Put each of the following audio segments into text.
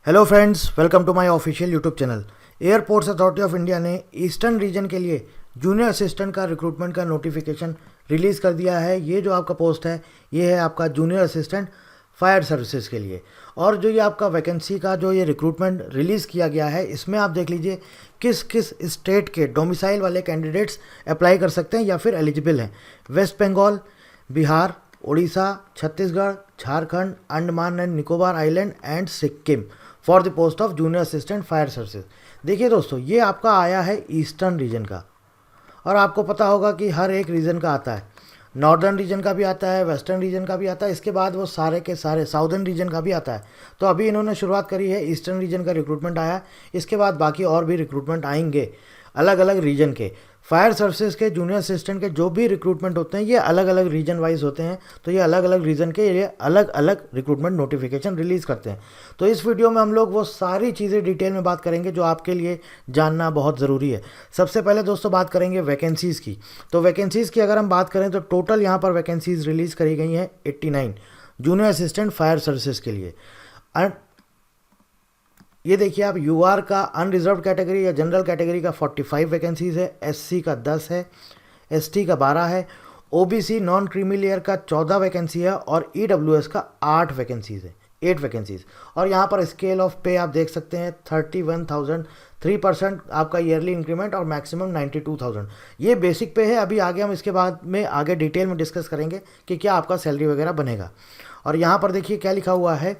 Hello friends, welcome to my official YouTube channel. Airports authority of India ने eastern region के लिए junior assistant का recruitment का notification release कर दिया है। ये जो आपका पोस्ट है ये है आपका जूनियर असिस्टेंट फायर सर्विसेज के लिए। और जो ये आपका वैकेंसी का जो ये रिक्रूटमेंट रिलीज़ किया गया है, इसमें आप देख लीजिए किस किस स्टेट के डोमिसाइल वाले कैंडिडेट्स अप्लाई कर सकते हैं या फिर एलिजिबल हैं। West Bengal, Bihar, Orissa, Chhattisgarh, Jharkhand, Andaman and Nicobar island and Sikkim for the post of junior assistant fire services. देखिए दोस्तों, ये आपका आया है ईस्टर्न रीजन का, और आपको पता होगा कि हर एक रीजन का आता है। नॉर्दर्न रीजन का भी आता है, वेस्टर्न रीजन का भी आता है, इसके बाद वो सारे के सारे साउदर्न रीजन का भी आता है। तो अभी इन्होंने शुरुआत करी है, ईस्टर्न रीजन का रिक्रूटमेंट आया, इसके बाद बाकी और भी रिक्रूटमेंट आएंगे अलग अलग रीजन के। फायर सर्विसेज के जूनियर असिस्टेंट के जो भी रिक्रूटमेंट होते हैं ये अलग अलग रीजन वाइज होते हैं, तो ये अलग अलग रीजन के ये अलग अलग रिक्रूटमेंट नोटिफिकेशन रिलीज़ करते हैं। तो इस वीडियो में हम लोग वो सारी चीज़ें डिटेल में बात करेंगे जो आपके लिए जानना बहुत ज़रूरी है। सबसे पहले दोस्तों बात करेंगे वैकेंसीज़ की। तो वैकेंसीज़ की अगर हम बात करें तो टोटल यहाँ पर वैकेंसीज़ रिलीज़ करी गई हैं 89 जूनियर असिस्टेंट फायर सर्विसेज के लिए। ये देखिए आप, यूआर का अनरिजर्व कैटेगरी या जनरल कैटेगरी का 45 वैकेंसीज़ है, एससी का 10 है, एसटी का 12 है, ओबीसी नॉन क्रीमी लेयर का 14 वैकेंसी है और ईडब्ल्यूएस का 8 वैकेंसीज़ है, 8 वैकेंसीज़। और यहाँ पर स्केल ऑफ पे आप देख सकते हैं 31,000, 3% आपका ईयरली इंक्रीमेंट और मैक्सिमम 92,000। ये बेसिक पे है। अभी आगे हम इसके बाद में आगे डिटेल में डिस्कस करेंगे कि क्या आपका सैलरी वगैरह बनेगा। और यहाँ पर देखिए क्या लिखा हुआ है,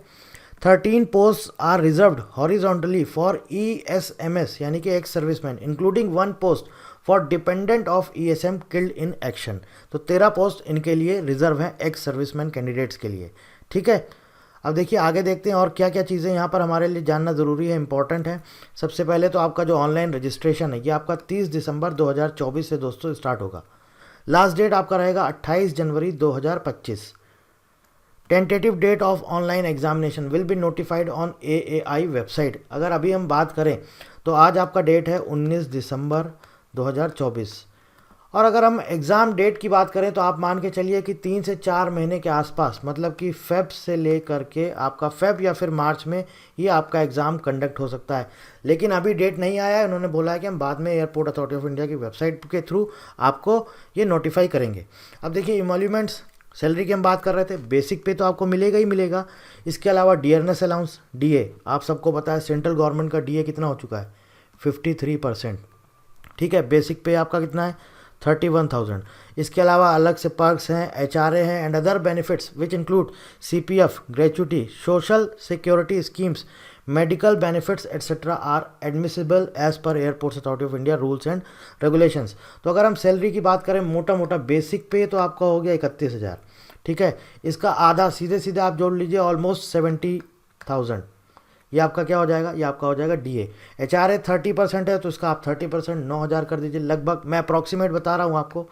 13 post are reserved horizontally for ESMS यानी कि ex serviceman, including 1 post for dependent of ESM killed in action. तो 13 पोस्ट इनके लिए रिजर्व हैं एक्स सर्विसमैन कैंडिडेट्स के लिए। ठीक है, अब देखिए आगे देखते हैं और क्या क्या चीज़ें यहाँ पर हमारे लिए जानना ज़रूरी है, इंपॉर्टेंट है। सबसे पहले तो आपका जो ऑनलाइन रजिस्ट्रेशन है ये आपका 30 दिसंबर 2024 से दोस्तों स्टार्ट होगा। लास्ट डेट आपका रहेगा 28 जनवरी 2025। Tentative date of online examination will be notified on AAI website. अगर अभी हम बात करें तो आज आपका डेट है 19 दिसंबर 2024। और अगर हम एग्ज़ाम डेट की बात करें तो आप मान के चलिए कि 3 से 4 महीने के आसपास, मतलब कि फेब से ले करके आपका फेब या फिर मार्च में ये आपका एग्ज़ाम कंडक्ट हो सकता है। लेकिन अभी डेट नहीं आया है, उन्होंने बोला है कि हम बाद में एयरपोर्ट अथॉरिटी ऑफ इंडिया की वेबसाइट के थ्रू आपको ये नोटिफाई करेंगे। अब देखिए इमोल्यूमेंट्स, सैलरी की हम बात कर रहे थे, बेसिक पे तो आपको मिलेगा ही मिलेगा। इसके अलावा डियरनेस अलाउंस DA, आप सबको पता है सेंट्रल गवर्नमेंट का DA कितना हो चुका है, 53%। ठीक है, बेसिक पे आपका कितना है, 31,000। इसके अलावा अलग से पर्क्स हैं, HRA हैं and other benefits which include CPF, gratuity, social security schemes, medical benefits etcetera are admissible as per airports authority of India rules and regulations. तो अगर हम सैलरी की बात करें, मोटा मोटा बेसिक पे तो आपका हो गया 31,000। ठीक है, इसका आधा सीधे सीधे आप जोड़ लीजिए, ऑलमोस्ट 70,000। ये आपका क्या हो जाएगा, ये आपका हो जाएगा DA। HRA 30% है तो इसका आप 30% 9,000 कर दीजिए, लगभग मैं अप्रॉक्सीमेट बता रहा हूँ आपको।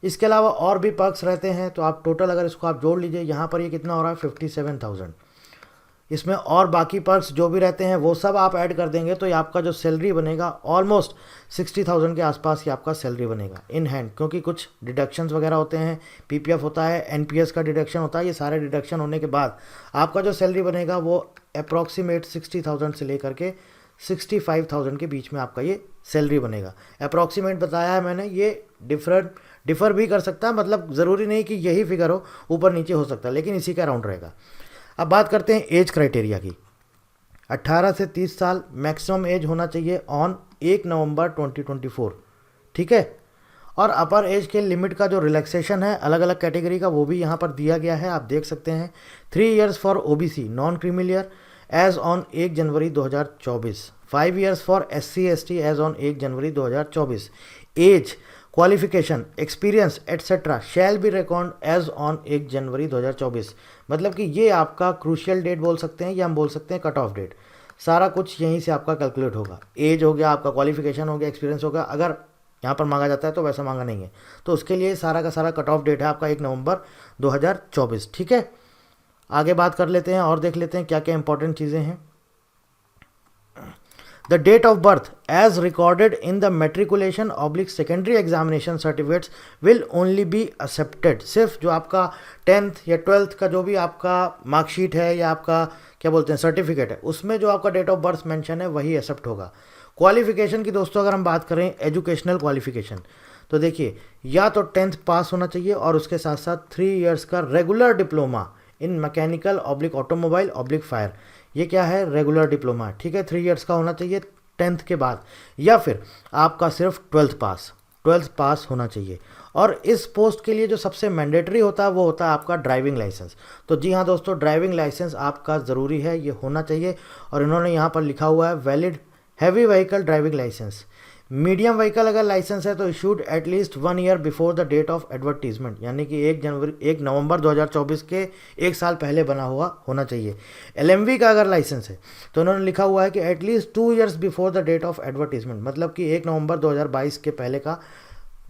इसके अलावा और भी पर्क्स रहते हैं, तो आप टोटल अगर इसको आप जोड़ लीजिए, यहाँ पर ये कितना हो रहा है, 57,000। इसमें और बाकी पर्क्स जो भी रहते हैं वो सब आप ऐड कर देंगे तो ये आपका जो सैलरी बनेगा ऑलमोस्ट 60,000 के आसपास ही आपका सैलरी बनेगा इन हैंड। क्योंकि कुछ डिडक्शंस वगैरह होते हैं, PPF होता है, NPS का डिडक्शन होता है, ये सारे डिडक्शन होने के बाद आपका जो सैलरी बनेगा वो अप्रॉक्सीमेट 60,000 से लेकर के 65,000 के बीच में आपका ये सैलरी बनेगा। अप्रॉक्सीमेट बताया है मैंने, ये डिफर भी कर सकता है, मतलब ज़रूरी नहीं कि यही फिगर हो, ऊपर नीचे हो सकता है, लेकिन इसी का अराउंड रहेगा। अब बात करते हैं एज क्राइटेरिया की। 18 से 30 साल मैक्सिमम एज होना चाहिए ऑन 1 नवंबर 2024। ठीक है, और अपर एज के लिमिट का जो रिलैक्सेशन है अलग अलग कैटेगरी का वो भी यहाँ पर दिया गया है, आप देख सकते हैं। 3 years for OBC non creamy layer age on 1 January 2024, 5 years for SC ST age on 1 January 2024। Age, qualification, experience etcetera shall be record age on 1 January 2024। मतलब कि ये आपका क्रूशियल डेट बोल सकते हैं या हम बोल सकते हैं कट ऑफ डेट। सारा कुछ यहीं से आपका कैलकुलेट होगा। एज हो गया आपका, क्वालिफिकेशन हो गया, एक्सपीरियंस हो गया। अगर यहाँ पर मांगा जाता है तो वैसा मांगा नहीं है, तो उसके लिए सारा का सारा कट ऑफ डेट है आपका 1 नवंबर 2024। ठीक है, आगे बात कर लेते हैं और देख लेते हैं क्या क्या इंपॉर्टेंट चीज़ें हैं। The date of birth as recorded in the matriculation/secondary examination certificates will only be accepted। सिर्फ जो आपका 10th या 12th का जो भी आपका मार्कशीट है या आपका क्या बोलते हैं सर्टिफिकेट है, उसमें जो आपका डेट ऑफ बर्थ मेंशन है वही एक्सेप्ट होगा। क्वालिफिकेशन की दोस्तों अगर हम बात करें एजुकेशनल क्वालिफिकेशन, तो देखिए या तो 10th पास होना चाहिए और उसके साथ साथ 3 इयर्स का regular diploma in mechanical oblique automobile oblique fire, ये क्या है रेगुलर डिप्लोमा, ठीक है 3 इयर्स का होना चाहिए 10th के बाद, या फिर आपका सिर्फ 12th पास होना चाहिए। और इस पोस्ट के लिए जो सबसे मैंडेटरी होता है वो होता है आपका ड्राइविंग लाइसेंस। तो जी हाँ दोस्तों, ड्राइविंग लाइसेंस आपका ज़रूरी है, ये होना चाहिए। और इन्होंने यहाँ पर लिखा हुआ है valid heavy vehicle driving licence. Medium vehicle अगर लाइसेंस है तो issued at least 1 year before the date of advertisement, यानी कि 1 नवंबर 2024 के 1 साल पहले बना हुआ होना चाहिए। एलएमवी का अगर लाइसेंस है तो उन्होंने लिखा हुआ है कि at least 2 years before the date of advertisement, मतलब कि 1 नवंबर 2022 के पहले का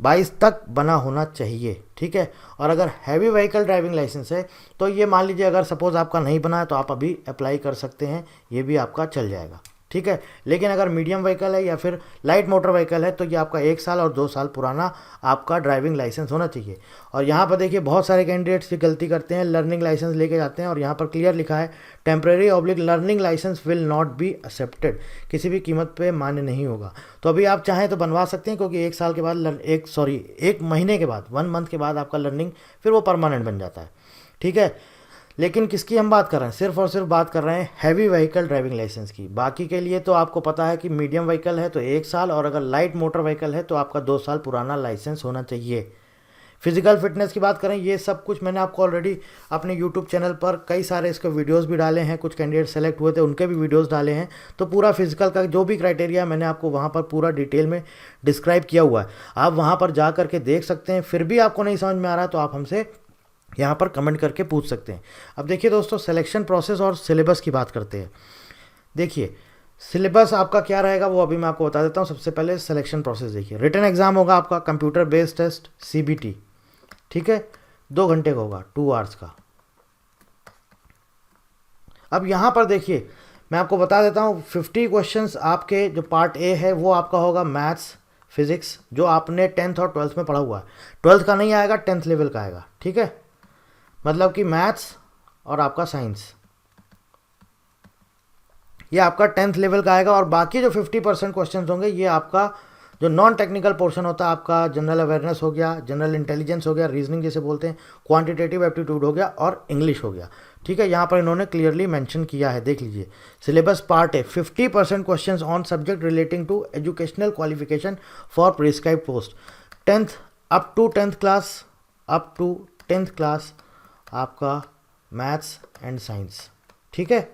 22 तक बना होना चाहिए, ठीक है। और अगर हैवी व्हीकल ड्राइविंग लाइसेंस है तो ये मान लीजिए अगर सपोज़ आपका नहीं बना है तो आप अभी अप्लाई कर सकते हैं, ये भी आपका चल जाएगा, ठीक है। लेकिन अगर मीडियम व्हीकल है या फिर लाइट मोटर व्हीकल है तो ये आपका 1 साल और 2 साल पुराना आपका ड्राइविंग लाइसेंस होना चाहिए। और यहाँ पर देखिए बहुत सारे कैंडिडेट्स भी गलती करते हैं, लर्निंग लाइसेंस लेके जाते हैं और यहाँ पर क्लियर लिखा है temporary oblique learning licence will not be accepted, किसी भी कीमत पे मान्य नहीं होगा। तो अभी आप चाहें तो बनवा सकते हैं, क्योंकि 1 साल के बाद 1 महीने के बाद 1 मंथ के बाद आपका लर्निंग फिर वो परमानेंट बन जाता है, ठीक है। लेकिन किसकी हम बात कर रहे हैं, सिर्फ और सिर्फ बात कर रहे हैं हैवी व्हीकल ड्राइविंग लाइसेंस की। बाकी के लिए तो आपको पता है कि मीडियम व्हीकल है तो 1 साल, और अगर लाइट मोटर व्हीकल है तो आपका 2 साल पुराना लाइसेंस होना चाहिए। फिजिकल फिटनेस की बात करें, ये सब कुछ मैंने आपको ऑलरेडी अपने यूट्यूब चैनल पर कई सारे इसके वीडियोस भी डाले हैं, कुछ कैंडिडेट सेलेक्ट हुए थे उनके भी वीडियोस डाले हैं। तो पूरा फिजिकल का जो भी क्राइटेरिया मैंने आपको वहाँ पर पूरा डिटेल में डिस्क्राइब किया हुआ है, आप वहाँ पर जा करके देख सकते हैं। फिर भी आपको नहीं समझ में आ रहा तो आप हमसे यहाँ पर कमेंट करके पूछ सकते हैं। अब देखिए दोस्तों, सिलेक्शन प्रोसेस और सिलेबस की बात करते हैं। देखिए सिलेबस आपका क्या रहेगा वो अभी मैं आपको बता देता हूँ। सबसे पहले सिलेक्शन प्रोसेस देखिए, रिटन एग्जाम होगा आपका कंप्यूटर बेस्ड टेस्ट CBT, ठीक है, 2 घंटे का होगा, 2 आवर्स का। अब यहाँ पर देखिए मैं आपको बता देता हूँ 50 क्वेश्चंस आपके जो पार्ट ए है वो आपका होगा मैथ्स फिजिक्स, जो आपने 10th और 12th में पढ़ा हुआ है। 12th का नहीं आएगा, 10th लेवल का आएगा, ठीक है। मतलब कि मैथ्स और आपका साइंस ये आपका 10th लेवल का आएगा। और बाकी जो 50% क्वेश्चंस होंगे ये आपका जो नॉन टेक्निकल पोर्शन होता है, आपका जनरल अवेयरनेस हो गया, जनरल इंटेलिजेंस हो गया, रीजनिंग जिसे बोलते हैं, क्वांटिटेटिव एप्टीट्यूड हो गया और इंग्लिश हो गया, ठीक है। यहाँ पर इन्होंने क्लियरली मेंशन किया है, देख लीजिए। सिलेबस पार्ट है 50% questions on subject relating to educational qualification for prescribe post 10th up to 10th class आपका मैथ्स एंड साइंस, ठीक है।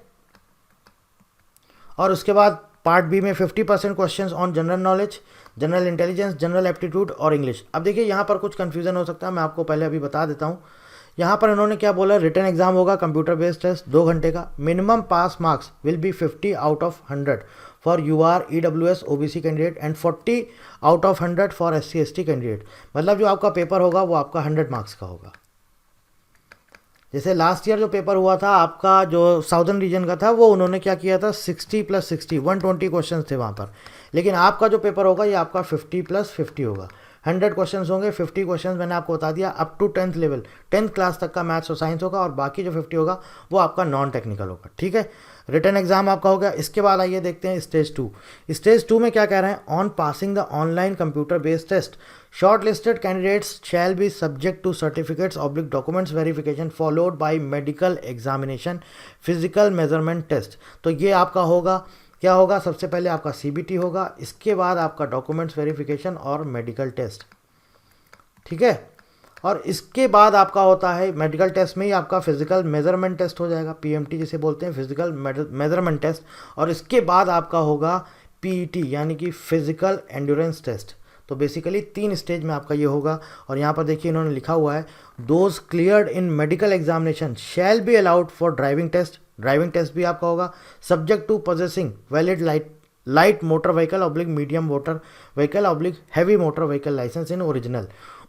और उसके बाद पार्ट बी में 50% questions on general knowledge, general intelligence, general aptitude और इंग्लिश। अब देखिए यहाँ पर कुछ कन्फ्यूजन हो सकता है, मैं आपको पहले अभी बता देता हूँ। यहाँ पर इन्होंने क्या बोला, रिटन एग्जाम होगा कंप्यूटर बेस्ड टेस्ट 2 घंटे का, minimum pass marks will be 50 out of 100 for UR EWS OBC candidate and 40 out of 100 for SC ST candidate. मतलब जो आपका पेपर होगा वो आपका 100 मार्क्स का होगा। जैसे लास्ट ईयर जो पेपर हुआ था आपका जो साउदर्न रीजन का था, वो उन्होंने क्या किया था 60 + 60 120 क्वेश्चन थे वहाँ पर। लेकिन आपका जो पेपर होगा ये आपका 50 + 50 होगा, 100 क्वेश्चंस होंगे। 50 क्वेश्चंस मैंने आपको बता दिया up to 10th level, 10th class तक का मैथ्स और साइंस होगा, और बाकी जो 50 होगा वो आपका नॉन टेक्निकल होगा, ठीक है। रिटन एग्जाम आपका हो गया। इसके बाद आइए देखते हैं स्टेज 2। स्टेज 2 में क्या कह रहे हैं, on passing the online computer based test short listed candidates shall be subject to certificates oblique documents verification followed by medical examination physical measurement test. तो ये आपका होगा, क्या होगा, सबसे पहले आपका CBT होगा, इसके बाद आपका डॉक्यूमेंट्स वेरिफिकेशन और मेडिकल टेस्ट, ठीक है। और इसके बाद आपका होता है मेडिकल टेस्ट में ही आपका फिजिकल मेजरमेंट टेस्ट हो जाएगा, PMT जिसे बोलते हैं, फिजिकल मेजरमेंट टेस्ट। और इसके बाद आपका होगा PET यानी कि फिजिकल एंड्योरेंस टेस्ट। तो बेसिकली 3 स्टेज में आपका ये होगा। और यहाँ पर देखिए इन्होंने लिखा हुआ है those cleared in medical examination shall be allowed for driving test. Driving test भी आपका होगा subject to possessing valid light motor vehicle oblique medium motor vehicle oblique heavy motor vehicle licence in original.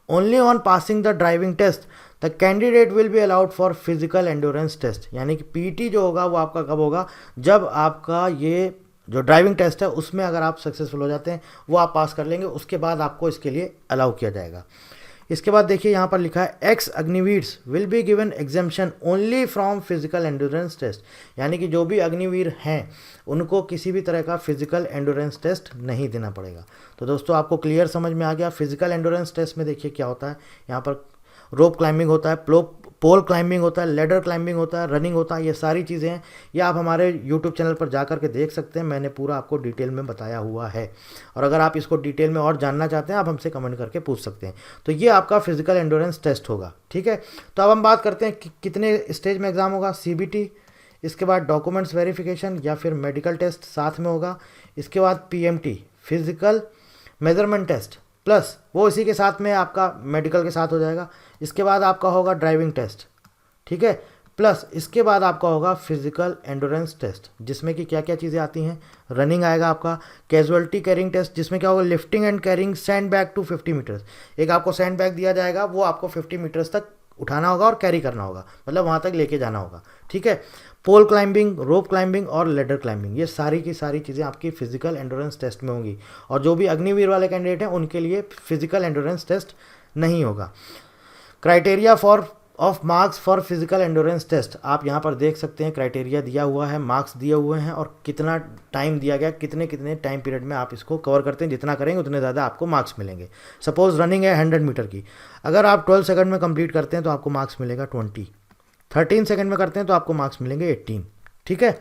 Only on passing the driving test the candidate will be allowed for physical endurance test. यानी कि PET जो होगा वो आपका कब होगा, जब आपका ये जो ड्राइविंग टेस्ट है उसमें अगर आप सक्सेसफुल हो जाते हैं, वो आप पास कर लेंगे, उसके बाद आपको इसके लिए अलाउ किया जाएगा। इसके बाद देखिए यहाँ पर लिखा है ex Agniveers will be given exemption only from physical endurance test, यानी कि जो भी अग्निवीर हैं उनको किसी भी तरह का फिजिकल एंडोरेंस टेस्ट नहीं देना पड़ेगा। तो दोस्तों आपको क्लियर समझ में आ गया। फिजिकल एंडोरेंस टेस्ट में देखिए क्या होता है, यहाँ पर रोप क्लाइंबिंग होता है, पोल क्लाइंबिंग होता है, लेडर क्लाइंबिंग होता है, रनिंग होता है, ये सारी चीज़ें हैं। ये आप हमारे यूट्यूब चैनल पर जा कर के देख सकते हैं, मैंने पूरा आपको डिटेल में बताया हुआ है। और अगर आप इसको डिटेल में और जानना चाहते हैं आप हमसे कमेंट करके पूछ सकते हैं। तो ये आपका फिजिकल एंडोरेंस टेस्ट होगा, ठीक है। तो अब हम बात करते हैं कि कितने स्टेज में एग्ज़ाम होगा। CBT, इसके बाद डॉक्यूमेंट्स वेरिफिकेशन या फिर मेडिकल टेस्ट साथ में होगा। इसके बाद PMT physical measurement test plus वो इसी के साथ में आपका मेडिकल के साथ हो जाएगा। इसके बाद आपका होगा ड्राइविंग टेस्ट, ठीक है, प्लस इसके बाद आपका होगा फिजिकल एंडोरेंस टेस्ट, जिसमें कि क्या क्या चीज़ें आती हैं। रनिंग आएगा आपका, कैजुअलिटी कैरिंग टेस्ट, जिसमें क्या होगा lifting and carrying sand bag to 50 metres. एक आपको सैंड बैग दिया जाएगा, वो आपको 50 मीटर्स तक उठाना होगा और कैरी करना होगा, मतलब वहाँ तक लेके जाना होगा, ठीक है। पोल क्लाइंबिंग, रोप क्लाइंबिंग और लेडर क्लाइंबिंग, ये सारी की सारी चीज़ें आपकी फिजिकल एंडोरेंस टेस्ट में होंगी। और जो भी अग्निवीर वाले कैंडिडेट हैं उनके लिए फिजिकल एंडोरेंस टेस्ट नहीं होगा। Criteria of marks for physical endurance test, आप यहाँ पर देख सकते हैं क्राइटेरिया दिया हुआ है, मार्क्स दिए हुए हैं और कितना टाइम दिया गया, कितने कितने टाइम पीरियड में आप इसको कवर करते हैं। जितना करेंगे उतने ज़्यादा आपको मार्क्स मिलेंगे। सपोज रनिंग है 100 मीटर की, अगर आप 12 सेकंड में कंप्लीट करते हैं तो आपको मार्क्स मिलेगा 20, 13 सेकंड में करते हैं तो आपको मार्क्स मिलेंगे 18, ठीक है।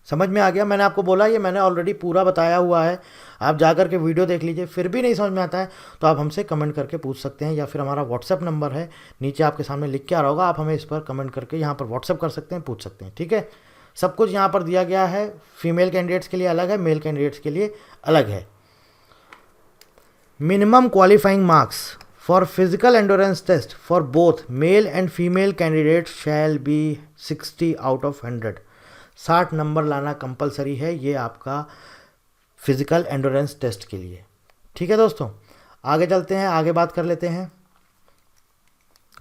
समझ में आ गया। मैंने आपको बोला ये मैंने ऑलरेडी पूरा बताया हुआ है, आप जाकर के वीडियो देख लीजिए। फिर भी नहीं समझ में आता है तो आप हमसे कमेंट करके पूछ सकते हैं, या फिर हमारा व्हाट्सएप नंबर है नीचे आपके सामने लिख के आ रहा होगा, आप हमें इस पर कमेंट करके यहाँ पर व्हाट्सएप कर सकते हैं, पूछ सकते हैं, ठीक है। सब कुछ यहाँ पर दिया गया है। फीमेल कैंडिडेट्स के लिए अलग है, मेल कैंडिडेट्स के लिए अलग है। Minimum qualifying marks for physical endurance test for both male and female candidate shall be 60 out of 100। 60 number लाना कंपलसरी है ये आपका फिजिकल एंडोरेंस टेस्ट के लिए, ठीक है दोस्तों। आगे चलते हैं, आगे बात कर लेते हैं।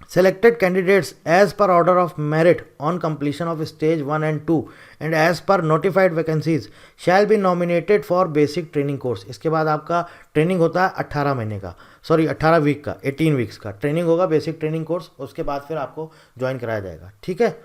Selected candidates as per order of merit on completion of stage 1 and 2 and as per notified vacancies shall be nominated for basic training course। इसके बाद आपका ट्रेनिंग होता है 18 महीने का, 18 वीक का, 18 वीक्स का ट्रेनिंग होगा, बेसिक ट्रेनिंग कोर्स। उसके बाद फिर आपको ज्वाइन कराया जाएगा, ठीक है।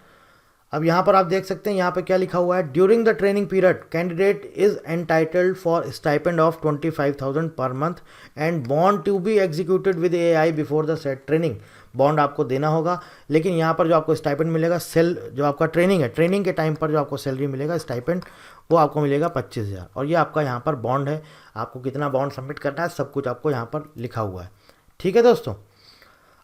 अब यहाँ पर आप देख सकते हैं यहाँ पे क्या लिखा हुआ है, during the training period candidate is entitled for stipend of 25,000 per month and bond to be executed with AI before the set training. Bond आपको देना होगा, लेकिन यहाँ पर जो आपको स्टाइपेंड मिलेगा, जो आपका ट्रेनिंग है, ट्रेनिंग के टाइम पर जो आपको सैलरी मिलेगा स्टाइपेंड, वो आपको मिलेगा 25,000। और ये आपका यहाँ पर बॉन्ड है, आपको कितना बॉन्ड सबमिट करना है सब कुछ आपको यहाँ पर लिखा हुआ है, ठीक है दोस्तों।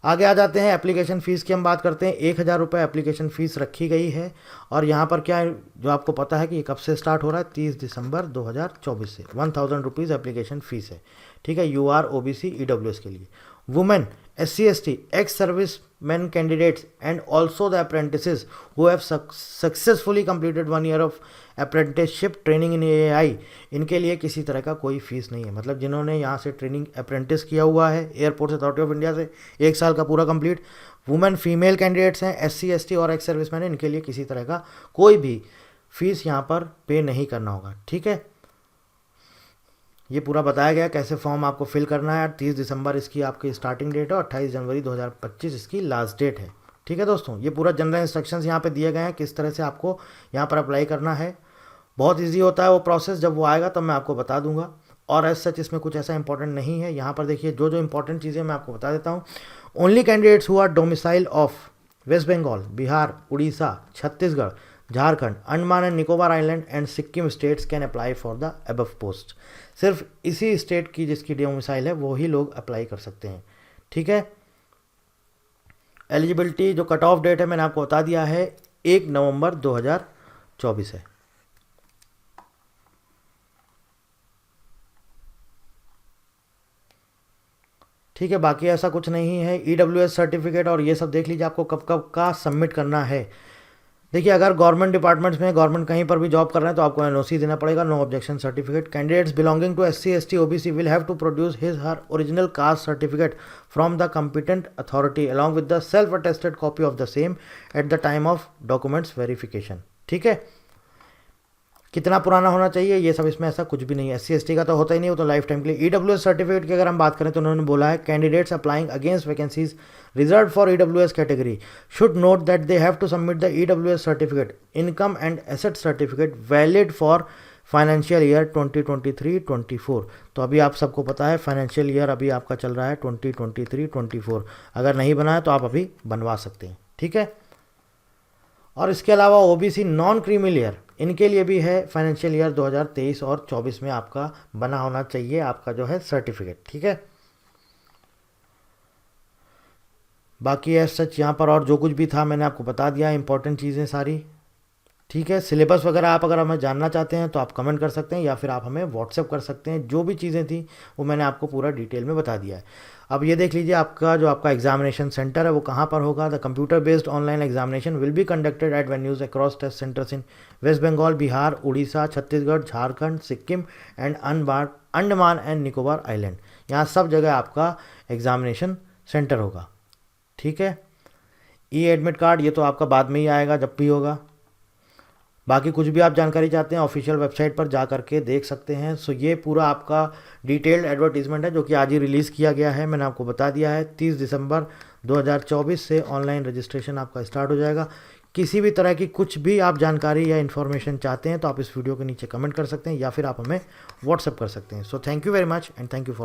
आगे आ जाते हैं, एप्लीकेशन फ़ीस की हम बात करते हैं। 1,000 रुपये एप्लीकेशन फ़ीस रखी गई है। और यहाँ पर क्या है, जो आपको पता है कि ये कब से स्टार्ट हो रहा है, 30 दिसंबर 2024 से 1,000 रुपीज़ एप्लीकेशन फ़ीस है, ठीक है। UR OBC EWS के लिए। Women, SC ST, ex service man candidates and also the apprentices who have successfully completed 1 year of apprenticeship training in AI, इनके लिए किसी तरह का कोई फीस नहीं है। मतलब जिन्होंने यहाँ से ट्रेनिंग अप्रेंटिस किया हुआ है एयरपोर्ट्स अथॉरिटी ऑफ इंडिया से 1 साल का पूरा कंप्लीट, वुमेन फीमेल कैंडिडेट्स हैं, SC ST और एक्स सर्विस मैन, इनके लिए किसी तरह का कोई भी फीस यहाँ पर पे नहीं करना होगा, ठीक है। ये पूरा बताया गया कैसे फॉर्म आपको फिल करना है। 30 दिसंबर इसकी आपकी स्टार्टिंग डेट है और 28 जनवरी 2025 इसकी लास्ट डेट है, ठीक है दोस्तों। ये पूरा जनरल इंस्ट्रक्शंस यहाँ पे दिए गए हैं किस तरह से आपको यहाँ पर अप्लाई करना है। बहुत इजी होता है वो प्रोसेस, जब वो आएगा तब मैं आपको बता दूंगा। और एज सच इसमें कुछ ऐसा इंपॉर्टेंट नहीं है। यहाँ पर देखिए जो इंपॉर्टेंट चीज़ें मैं आपको बता देता हूँ। Only candidates who are domicile of West Bengal, Bihar, Orissa, Chhattisgarh, Jharkhand, Andaman and Nicobar island and Sikkim states can apply for the above post. सिर्फ इसी स्टेट की जिसकी डोमिसाइल है वो ही लोग अप्लाई कर सकते हैं, ठीक है। एलिजिबिलिटी जो कट ऑफ डेट है मैंने आपको बता दिया है, 1 नवंबर 2024 है। ठीक है, बाकी ऐसा कुछ नहीं है। EWS सर्टिफिकेट और ये सब देख लीजिए आपको कब कब का सबमिट करना है। देखिए अगर गवर्नमेंट डिपार्टमेंट्स में गवर्नमेंट कहीं पर भी जॉब कर रहे हैं तो आपको NOC देना पड़ेगा, no objection certificate. Candidates belonging to SC ST OBC will have to produce his her original caste certificate from the competent authority along with the self attested copy of the same at the time of documents verification, ठीक है। कितना पुराना होना चाहिए ये सब इसमें ऐसा कुछ भी नहीं है। SC/ST का तो होता ही नहीं, वो तो लाइफ टाइम के लिए। EWS सर्टिफिकेट की अगर हम बात करें तो उन्होंने बोला है candidates applying against vacancies reserve for EWS category should note that they have to submit the EWS certificate income and asset certificate valid for financial year 2023-24। तो अभी आप सबको पता है फाइनेंशियल ईयर अभी आपका चल रहा है 2023-24। अगर नहीं बना है तो आप अभी बनवा सकते हैं, ठीक है। और इसके अलावा OBC नॉन क्रीमी लेयर, इनके लिए भी है फाइनेंशियल ईयर 2023 और 24 में आपका बना होना चाहिए आपका जो है सर्टिफिकेट, ठीक है। बाकी है सच यहाँ पर और जो कुछ भी था मैंने आपको बता दिया, इंपॉर्टेंट चीज़ें सारी, ठीक है। सिलेबस वगैरह आप अगर हमें जानना चाहते हैं तो आप कमेंट कर सकते हैं या फिर आप हमें व्हाट्सएप कर सकते हैं। जो भी चीज़ें थी वो मैंने आपको पूरा डिटेल में बता दिया है। अब ये देख लीजिए आपका एग्जामिनेशन सेंटर है वो कहाँ पर होगा। The computer based online examination will be conducted at venues across test centres in West Bengal, Bihar, Orissa, Chhattisgarh, Jharkhand, Sikkim and Andaman and Nicobar island. यहाँ सब जगह आपका एग्जामिनेशन सेंटर होगा, ठीक है। एडमिट कार्ड ये तो आपका बाद में ही आएगा जब भी होगा। बाकी कुछ भी आप जानकारी चाहते हैं ऑफिशियल वेबसाइट पर जा करके देख सकते हैं। सो ये पूरा आपका डिटेल्ड एडवर्टीजमेंट है जो कि आज ही रिलीज़ किया गया है, मैंने आपको बता दिया है। 30 दिसंबर 2024 से ऑनलाइन रजिस्ट्रेशन आपका स्टार्ट हो जाएगा। किसी भी तरह की कुछ भी आप जानकारी या इन्फॉर्मेशन चाहते हैं तो आप इस वीडियो के नीचे कमेंट कर सकते हैं या फिर आप हमें व्हाट्सएप कर सकते हैं। So thank you very much and thank you for